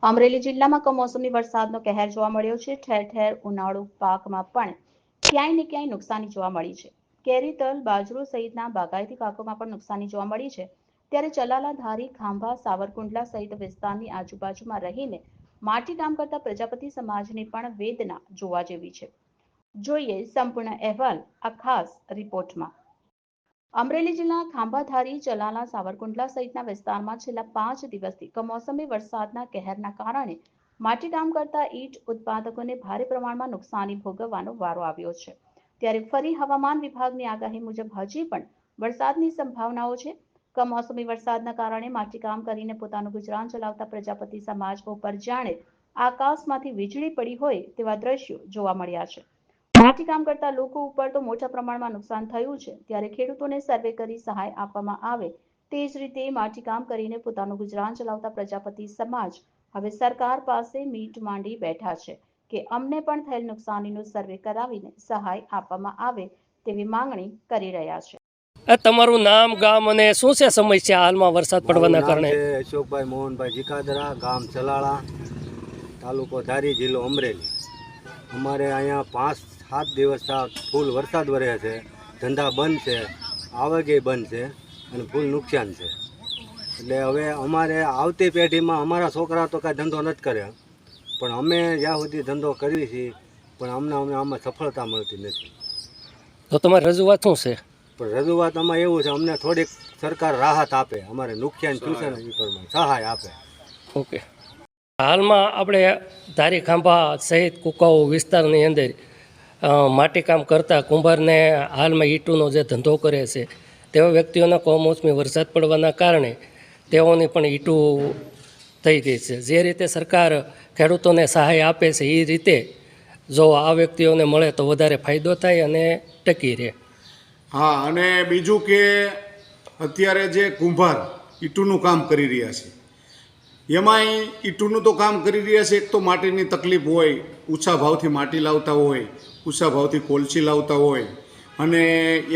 અમરેલી જિલ્લામાં કમોસમી વરસાદનો કહેર જોવા મળ્યો છે। ઠેર ઠેર ઉનાળુ પાકમાં પણ ક્યાંય ને ક્યાંય નુકસાની જોવા મળી છે। કેરી, તલ, બાજરો સહિતના બાગાયતી પાકોમાં પણ નુકસાની જોવા મળી છે। ત્યારે ચલાલા, ધારી, ખાંભા, સાવરકુંડલા સહિત વિસ્તારની આજુબાજુમાં રહીને માટીકામ કરતા પ્રજાપતિ સમાજની પણ વેદના જોવા જેવી છે। જોઈએ સંપૂર્ણ અહેવાલ આ ખાસ રિપોર્ટમાં। અમરેલી જિલ્લા ખાંભાધારી, ચલાલા, સાવરકુંડલા સહિતના વિસ્તારમાં છેલ્લા 5 દિવસથી કમોસમી વરસાદના કહેરના કારણે માટીકામ કરતા ઈંટ ઉત્પાદકોને ભારે પ્રમાણમાં નુકસાની ભોગવવાનો વારો આવ્યો છે। ત્યારે ફરી હવામાન વિભાગની આગાહી મુજબ હજી પણ વરસાદની સંભાવનાઓ છે। કમોસમી વરસાદના કારણે માટીકામ કરીને પોતાનું ગુજરાન ચલાવતા પ્રજાપતિ સમાજ ઉપર જાણે આકાશમાંથી વીજળી પડી હોય તેવા દ્રશ્યો જોવા મળ્યા છે। માટીકામ કરતા લોકો ઉપર તો મોટા પ્રમાણમાં નુકસાન થયું છે। ત્યારે ખેડૂતોને સર્વે કરી સહાય આપવામાં આવે તે જ રીતે માટીકામ કરીને પોતાનું ગુજરાન ચલાવતા પ્રજાપતિ સમાજ હવે સરકાર પાસે મીટ માંડી બેઠા છે કે અમને પણ થયેલ નુકસાનીનું સર્વે કરાવીને સહાય આપવામાં આવે તેવી માંગણી કરી રહ્યા છે। તમારું નામ, ગામ અને શું છે સમસ્યા હાલમાં વરસાદ પડવાના કારણે? અશોકભાઈ મોહનભાઈ જીકાદરા, ગામ ચલાળા, તાલુકો ધારી, જિલ્લો અમરેલી। અમારે અહીંયા 5-7 દિવસ ફૂલ વરસાદ વરે છે, ધંધા બંધ છે, આવકે બંધ છે અને ફૂલ નુકસાન છે। એટલે હવે અમારે આવતી પેઢીમાં અમારા છોકરા તો કાંઈ ધંધો નથી કરે, પણ અમે જ્યાં સુધી ધંધો કરીએ છીએ પણ અમને આમાં સફળતા મળતી નથી। તો તમારી રજૂઆત શું છે? પણ રજૂઆત આમાં એવું છે, અમને થોડીક સરકાર રાહત આપે, અમારે નુકસાન થયું છે ને એ પ્રમાણે સહાય આપે। ઓકે, હાલમાં આપણે ધારી, ખાંભા સહિત કુકાઓ વિસ્તારની અંદર માટીકામ કરતા કુંભારને હાલમાં ઈંટોનો જે ધંધો કરે છે તેવા વ્યક્તિઓના કમોસમી વરસાદ પડવાના કારણે તેઓની પણ ઈંટો થઈ ગઈ છે। જે રીતે સરકાર ખેડૂતોને સહાય આપે છે એ રીતે જો આ વ્યક્તિઓને મળે તો વધારે ફાયદો થાય અને ટકી રહે। હા, અને બીજું કે અત્યારે જે કુંભાર ઈંટુનું કામ કરી રહ્યા છે એમાંય ઈંટુનું તો કામ કરી રહ્યા છે, એક તો માટીની તકલીફ હોય, ઊંચા ભાવથી માટી લાવતા હોય, ઊંચા ભાવથી કોલસી લાવતા હોય, અને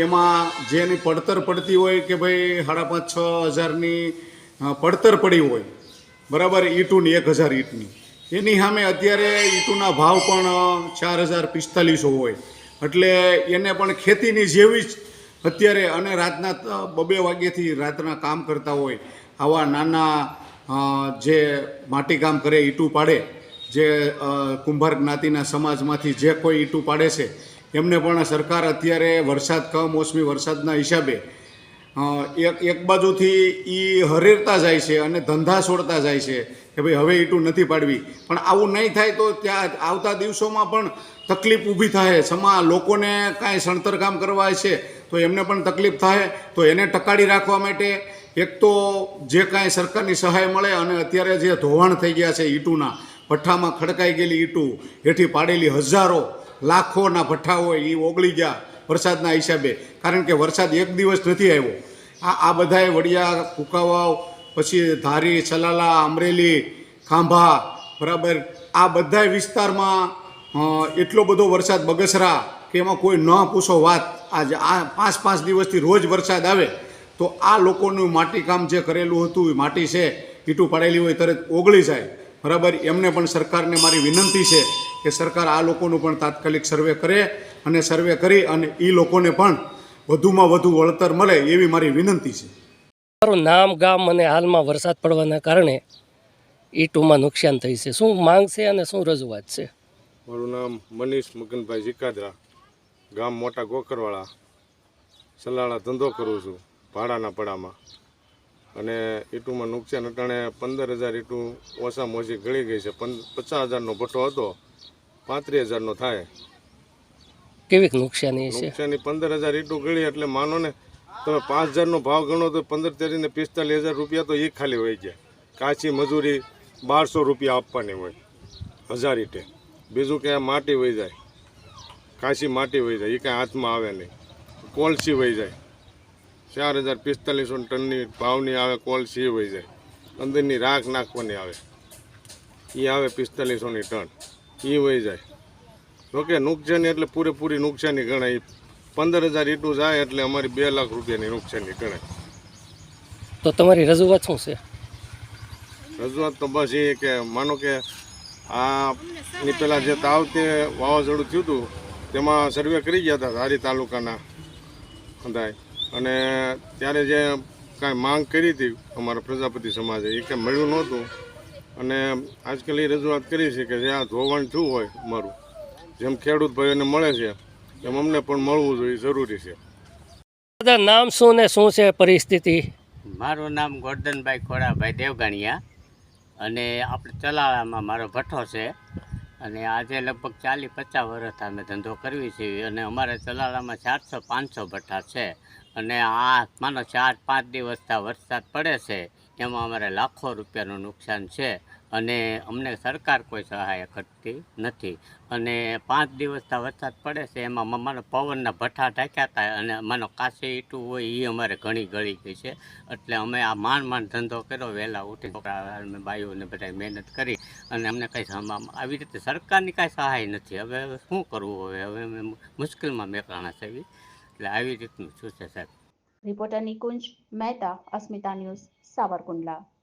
એમાં જેની પડતર પડતી હોય કે ભાઈ 5,500-6 હજારની પડતર પડી હોય, બરાબર, ઈંટુની 1,000 ઈંટની, એની સામે અત્યારે ઈંટુના ભાવ પણ 4,000-4,500 હોય। એટલે એને પણ ખેતીની જેવી જ અત્યારે, અને રાતના 2-2 વાગ્યાથી રાતના કામ કરતા હોય આવા નાના જે માટીકામ કરે, ઈંટું પાડે, જે કુંભાર જ્ઞાતિના સમાજમાંથી જે કોઈ ઈંટું પાડે છે એમને પણ સરકાર અત્યારે કમોસમી વરસાદના હિસાબે એક બાજુથી એ હરેરતા જાય છે અને ધંધા છોડતા જાય છે કે ભાઈ હવે ઈંટું નથી પાડવી, પણ આવું નહીં થાય તો ત્યાં આવતા દિવસોમાં પણ તકલીફ ઊભી થાય। લોકોને કાંઈ સણતર કામ કરવા છે તો એમને પણ તકલીફ થાય। તો એને ટકાડી રાખવા માટે એક તો જે કાંઈ સરકારની સહાય મળે, અને અત્યારે જે ધોવાણ થઈ ગયા છે ઈંટુના ભઠ્ઠામાં ખડકાઈ ગયેલી ઈંટું, હેઠી પાડેલી હજારો લાખોના ભઠ્ઠા હોય એ ઓગળી ગયા વરસાદના હિસાબે, કારણ કે વરસાદ એક દિવસ નથી આવ્યો। આ બધાએ વડિયા, કુકાવાવ, પછી ધારી, ચલાલા, અમરેલી, ખાંભા, બરાબર, આ બધા વિસ્તારમાં એટલો બધો વરસાદ, બગસરા, કે એમાં કોઈ ન પૂછો વાત। આજે આ 5-5 દિવસથી રોજ વરસાદ આવે તો આ લોકોનું માટીકામ જે કરેલું હતું એ માટી છે, ઈંટું પાડેલી હોય તરત ઓગળી જાય, બરાબર। એમને પણ સરકારને મારી વિનંતી છે કે સરકાર આ લોકોનું પણ તાત્કાલિક સર્વે કરે, અને સર્વે કરી અને એ લોકોને પણ વધુમાં વધુ વળતર મળે એવી મારી વિનંતી છે। તમારું નામ, ગામ અને હાલમાં વરસાદ પડવાના કારણે ઈંટોમાં નુકસાન થઈ છે, શું માંગ છે અને શું રજૂઆત છે? મારું નામ મનીષ મગનભાઈ જીકાદરા, ગામ મોટા ગોકરવાળા, સલાળા ધંધો કરું છું ભાડાના પડામાં, અને ઈંટુમાં નુકસાન અટાણે 15,000 ઈંટું ઓછામાં ઓછી ગળી ગઈ છે। 50,000નો ભઠ્ઠો હતો, 35,000નો થાય। કેવી નુકસાની છે? નુકસાની 15,000 ઈંટું ગળી એટલે માનો ને તમે 5,000નો ભાવ ગણો તો 15 ને 45,000 રૂપિયા તો એ ખાલી હોય જાય। કાચી મજૂરી 1,200 રૂપિયા આપવાની હોય 1000 ઈંટે। બીજું કે માટી વહી જાય, કાચી માટી વહી જાય, એ કાંઈ હાથમાં આવે નહીં। કોલસી વહી જાય, 4,000-4500 ટનની ભાવની આવે કોલસી, એ વહી જાય। અંદરની રાખ નાખવાની આવે, એ આવે 4500ની ટન, એ વહી જાય। જોકે નુકસાની એટલે પૂરેપૂરી નુકસાની ગણાય। 15,000 ઈંટું જાય એટલે અમારી 2 લાખ રૂપિયાની નુકસાની ગણાય। તો તમારી રજૂઆત શું છે? રજૂઆત તો બસ એ કે માનો કે આની પહેલાં જે તાવતે વાવાઝોડું થયું હતું તેમાં સર્વે કરી ગયા હતા ધારી તાલુકાના અંદાય, અને ત્યારે જે કાંઈ માંગ કરી હતી અમારા પ્રજાપતિ સમાજે એ કંઈ મળ્યું નહોતું. અને આજકાલ એ રજૂઆત કરી છે કે જે આ ધોવાણ થયું હોય અમારું, જેમ ખેડૂત ભાઈઓને મળે છે એમ અમને પણ મળવું જોઈએ, જરૂરી છે. દાદા નામ શું ને શું છે પરિસ્થિતિ? મારું નામ ગોરધનભાઈ ખોડાભાઈ દેવગણિયા, અને આપણે ચલાળામાં મારો ભઠ્ઠો છે, અને આજે લગભગ 40-50 વર્ષ અમે ધંધો કરવી છીએ, અને અમારે ચલાળામાં 400-500 ભઠ્ઠા છે, અને આ માનો 4-5 દિવસથી વરસાદ પડે છે એમાં અમારે લાખો રૂપિયાનું નુકસાન છે, અને અમને સરકાર કોઈ સહાય કરતી નથી. અને 5 દિવસથી વરસાદ પડે છે એમાં માનો પવનના ભઠ્ઠા ઢાંક્યા હતા, અને માનો કાચી ઈંટું હોય એ અમારે ઘણી ગળી ગઈ છે. એટલે અમે આ માંડ ધંધો કર્યો, વહેલા ઉઠી અમે બાઈઓને બધા મહેનત કરી, અને અમને કંઈ આવી રીતે સરકારની કાંઈ સહાય નથી. હવે શું કરવું? હવે અમે મુશ્કેલમાં મેકલાણા છે, એટલે આવી રીતનું શું છે સાહેબ. રિપોર્ટર નિકુંજ મહેતા, અસ્મિતા ન્યૂઝ, સાવરકુંડલા.